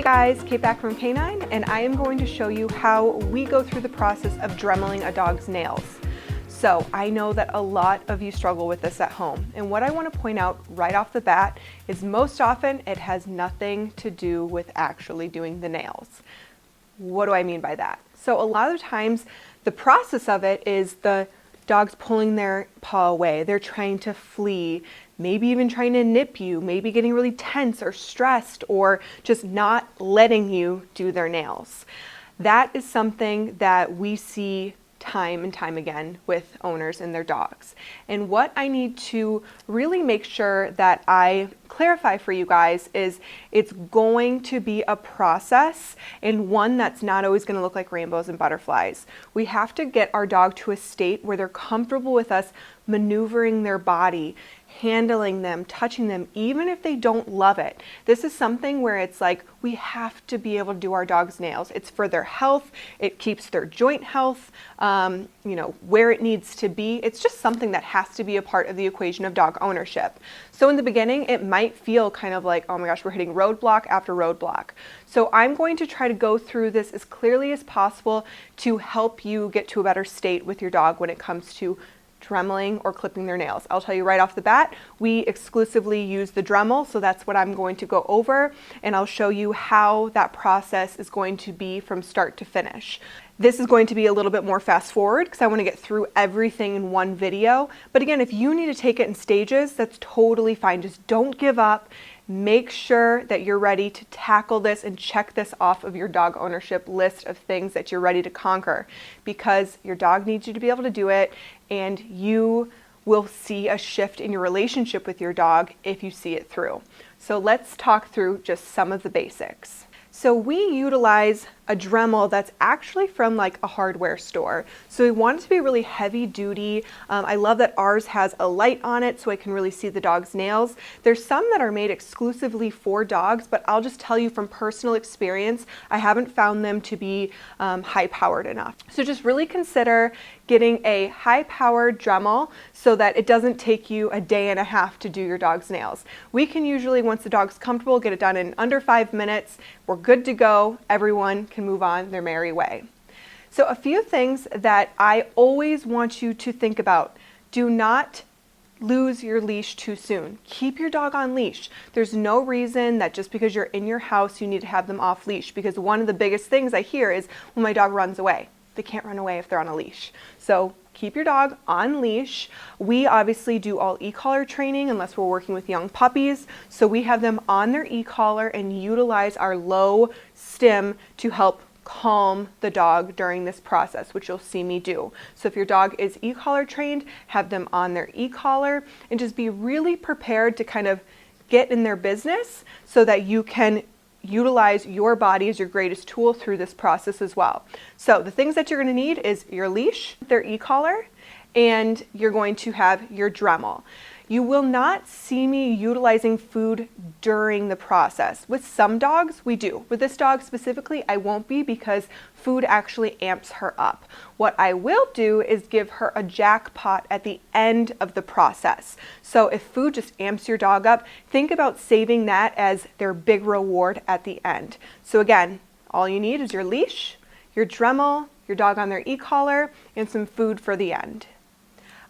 Hey guys, Kate back from KANE9, and I am going to show you how we go through the process of dremeling a dog's nails. So I know that a lot of you struggle with this at home, and what I want to point out right off the bat is most often it has nothing to do with actually doing the nails. What do I mean by that? So a lot of times the process of it is the dog's pulling their paw away, they're trying to flee, maybe even trying to nip you, maybe getting really tense or stressed, or just not letting you do their nails. That is something that we see time and time again with owners and their dogs. And what I need to really make sure that I clarify for you guys is it's going to be a process, and one that's not always going to look like rainbows and butterflies. We have to get our dog to a state where they're comfortable with us maneuvering their body, handling them, touching them, even if they don't love it. This is something where it's like we have to be able to do our dog's nails. It's for their health. It keeps their joint health, where it needs to be. It's just something that has to be a part of the equation of dog ownership. So in the beginning, it might feel kind of like, oh my gosh, we're hitting roadblock after roadblock. So I'm going to try to go through this as clearly as possible to help you get to a better state with your dog when it comes to dremeling or clipping their nails. I'll tell you right off the bat, we exclusively use the Dremel, so that's what I'm going to go over, and I'll show you how that process is going to be from start to finish. This is going to be a little bit more fast forward because I want to get through everything in one video. But again, if you need to take it in stages, that's totally fine. Just don't give up. Make sure that you're ready to tackle this and check this off of your dog ownership list of things that you're ready to conquer, because your dog needs you to be able to do it, and you will see a shift in your relationship with your dog if you see it through. So let's talk through just some of the basics. So we utilize a Dremel that's actually from like a hardware store. So we want it to be really heavy duty. I love that ours has a light on it so I can really see the dog's nails. There's some that are made exclusively for dogs, but I'll just tell you from personal experience, I haven't found them to be high powered enough. So just really consider getting a high powered Dremel so that it doesn't take you a day and a half to do your dog's nails. We can usually, once the dog's comfortable, get it done in under 5 minutes. We're good to go. Everyone can move on their merry way. So a few things that I always want you to think about. Do not lose your leash too soon. Keep your dog on leash. There's no reason that just because you're in your house you need to have them off leash, because one of the biggest things I hear is, well, my dog runs away. They can't run away if they're on a leash. So keep your dog on leash. We obviously do all e-collar training unless we're working with young puppies. So we have them on their e-collar and utilize our low stim to help calm the dog during this process, which you'll see me do. So if your dog is e-collar trained, have them on their e-collar and just be really prepared to kind of get in their business so that you can utilize your body as your greatest tool through this process as well. So the things that you're going to need is your leash, their e-collar, and you're going to have your Dremel. You will not see me utilizing food during the process. With some dogs, we do. With this dog specifically, I won't be, because food actually amps her up. What I will do is give her a jackpot at the end of the process. So if food just amps your dog up, think about saving that as their big reward at the end. So again, all you need is your leash, your Dremel, your dog on their e-collar, and some food for the end.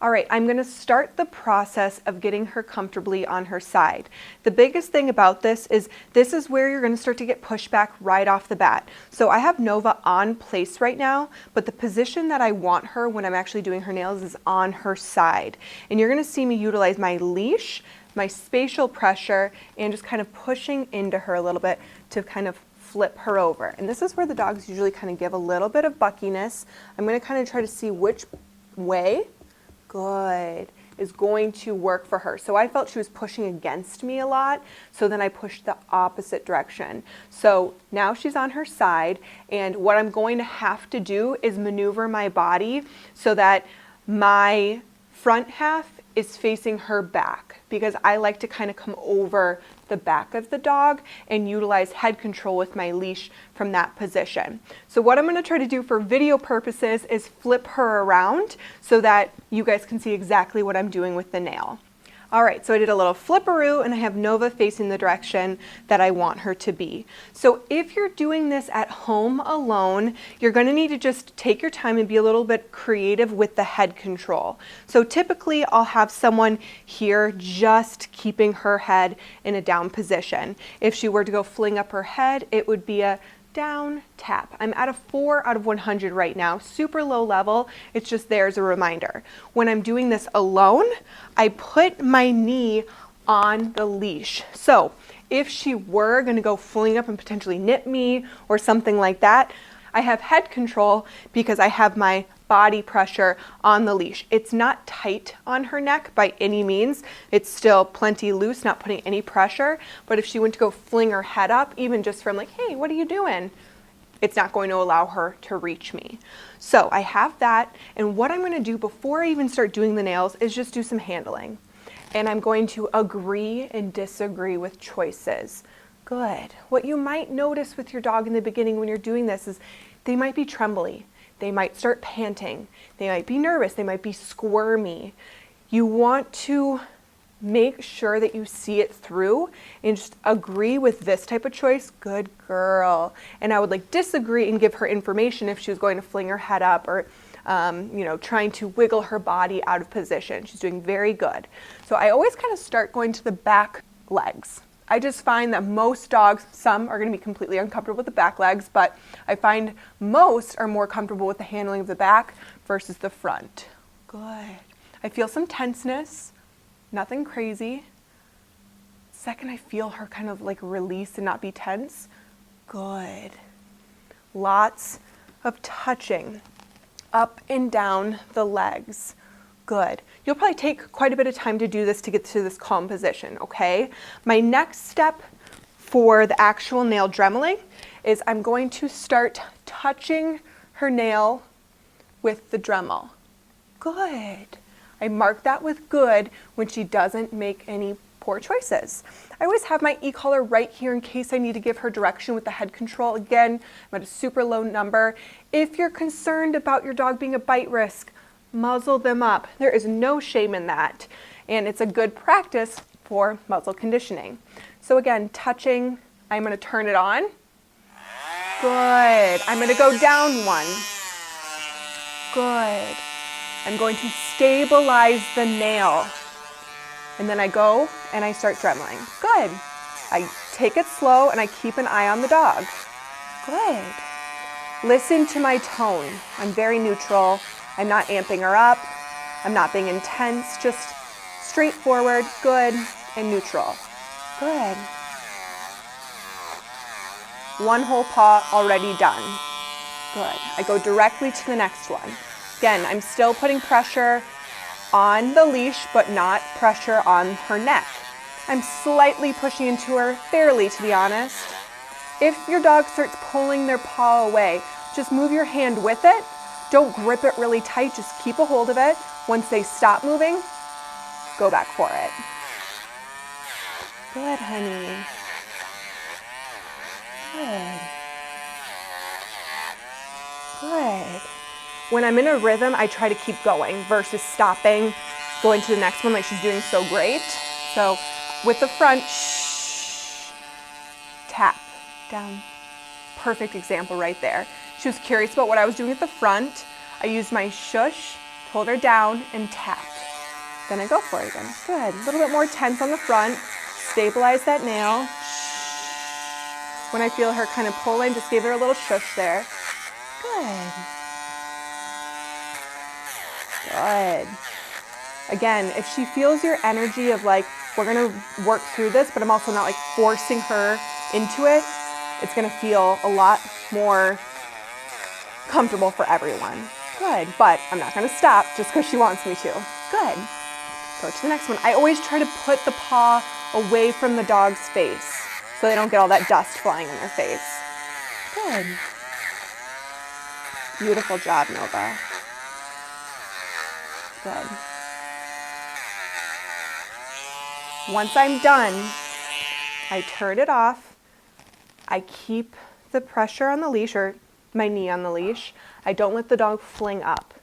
All right, I'm going to start the process of getting her comfortably on her side. The biggest thing about this is where you're going to start to get pushback right off the bat. So I have Nova on place right now, but the position that I want her when I'm actually doing her nails is on her side. And you're going to see me utilize my leash, my spatial pressure, and just kind of pushing into her a little bit to kind of flip her over. And this is where the dogs usually kind of give a little bit of buckiness. I'm going to kind of try to see which way is going to work for her. So I felt she was pushing against me a lot, so then I pushed the opposite direction. So now she's on her side, and what I'm going to have to do is maneuver my body so that my front half is facing her back, because I like to kind of come over the back of the dog and utilize head control with my leash from that position. So what I'm going to try to do for video purposes is flip her around so that you guys can see exactly what I'm doing with the nail. All right, so I did a little flipperoo and I have Nova facing the direction that I want her to be. So if you're doing this at home alone, you're gonna need to just take your time and be a little bit creative with the head control. So typically I'll have someone here just keeping her head in a down position. If she were to go fling up her head, it would be a down tap. I'm at a 4 out of 100 right now, super low level. It's just there as a reminder. When I'm doing this alone, I put my knee on the leash. So if she were gonna go fling up and potentially nip me or something like that, I have head control because I have my body pressure on the leash. It's not tight on her neck by any means. It's still plenty loose, not putting any pressure. But if she went to go fling her head up, even just from like, hey, what are you doing? It's not going to allow her to reach me. So I have that. And what I'm going to do before I even start doing the nails is just do some handling. And I'm going to agree and disagree with choices. Good. What you might notice with your dog in the beginning when you're doing this is they might be trembly. They might start panting. They might be nervous. They might be squirmy. You want to make sure that you see it through and just agree with this type of choice. Good girl. And I would like disagree and give her information if she was going to fling her head up or trying to wiggle her body out of position. She's doing very good. So I always kind of start going to the back legs. I just find that most dogs, some are going to be completely uncomfortable with the back legs, but I find most are more comfortable with the handling of the back versus the front. Good. I feel some tenseness, nothing crazy. Second, I feel her kind of like release and not be tense. Good. Lots of touching up and down the legs. Good. You'll probably take quite a bit of time to do this to get to this calm position, okay? My next step for the actual nail dremeling is I'm going to start touching her nail with the Dremel. Good. I mark that with good when she doesn't make any poor choices. I always have my e-collar right here in case I need to give her direction with the head control. Again, I'm at a super low number. If you're concerned about your dog being a bite risk, muzzle them up. There is no shame in that. And it's a good practice for muzzle conditioning. So again, touching, I'm going to turn it on. Good. I'm going to go down one. Good. I'm going to stabilize the nail. And then I go and I start dremeling. Good. I take it slow and I keep an eye on the dog. Good. Listen to my tone. I'm very neutral. I'm not amping her up. I'm not being intense, just straightforward, good, and neutral. Good. One whole paw already done. Good. I go directly to the next one. Again, I'm still putting pressure on the leash, but not pressure on her neck. I'm slightly pushing into her, barely to be honest. If your dog starts pulling their paw away, just move your hand with it. Don't grip it really tight, just keep a hold of it. Once they stop moving, go back for it. Good, honey. Good. Good. When I'm in a rhythm, I try to keep going versus stopping, going to the next one like she's doing so great. So with the front, shh, tap, down. Perfect example right there. She was curious about what I was doing at the front. I used my shush, pulled her down, and tapped. Then I go for it again. Good. A little bit more tense on the front. Stabilize that nail. When I feel her kind of pull in, just give her a little shush there. Good. Good. Again, if she feels your energy of like, we're gonna work through this, but I'm also not like forcing her into it, it's gonna feel a lot more comfortable for everyone. Good, but I'm not gonna stop just because she wants me to. Good. Go to the next one. I always try to put the paw away from the dog's face so they don't get all that dust flying in their face. Good. Beautiful job, Nova. Good. Once I'm done, I turn it off. I keep the pressure on the leash, or my knee on the leash. I don't let the dog fling up.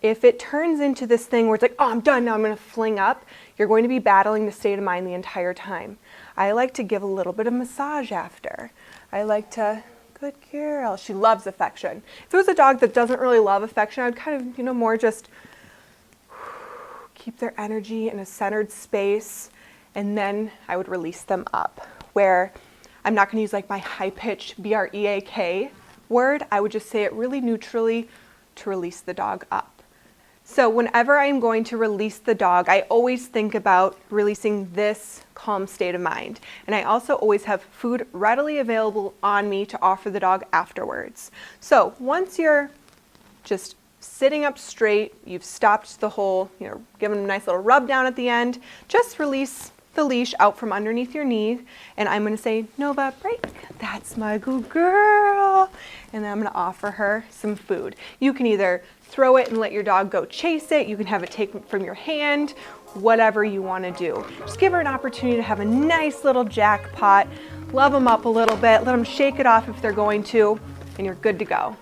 If it turns into this thing where it's like, oh, I'm done, now I'm gonna fling up, you're going to be battling the state of mind the entire time. I like to give a little bit of massage after. I like to, good girl, she loves affection. If it was a dog that doesn't really love affection, I'd kind of, more just keep their energy in a centered space, and then I would release them up, where I'm not gonna use like my high-pitched B-R-E-A-K word. I would just say it really neutrally to release the dog up. So whenever I'm going to release the dog, I always think about releasing this calm state of mind. And I also always have food readily available on me to offer the dog afterwards. So once you're just sitting up straight, you've stopped the whole, giving them a nice little rub down at the end, just release the leash out from underneath your knee, and I'm going to say, Nova, break. That's my good girl. And then I'm going to offer her some food. You can either throw it and let your dog go chase it. You can have it taken from your hand, whatever you want to do. Just give her an opportunity to have a nice little jackpot. Love them up a little bit. Let them shake it off if they're going to, and you're good to go.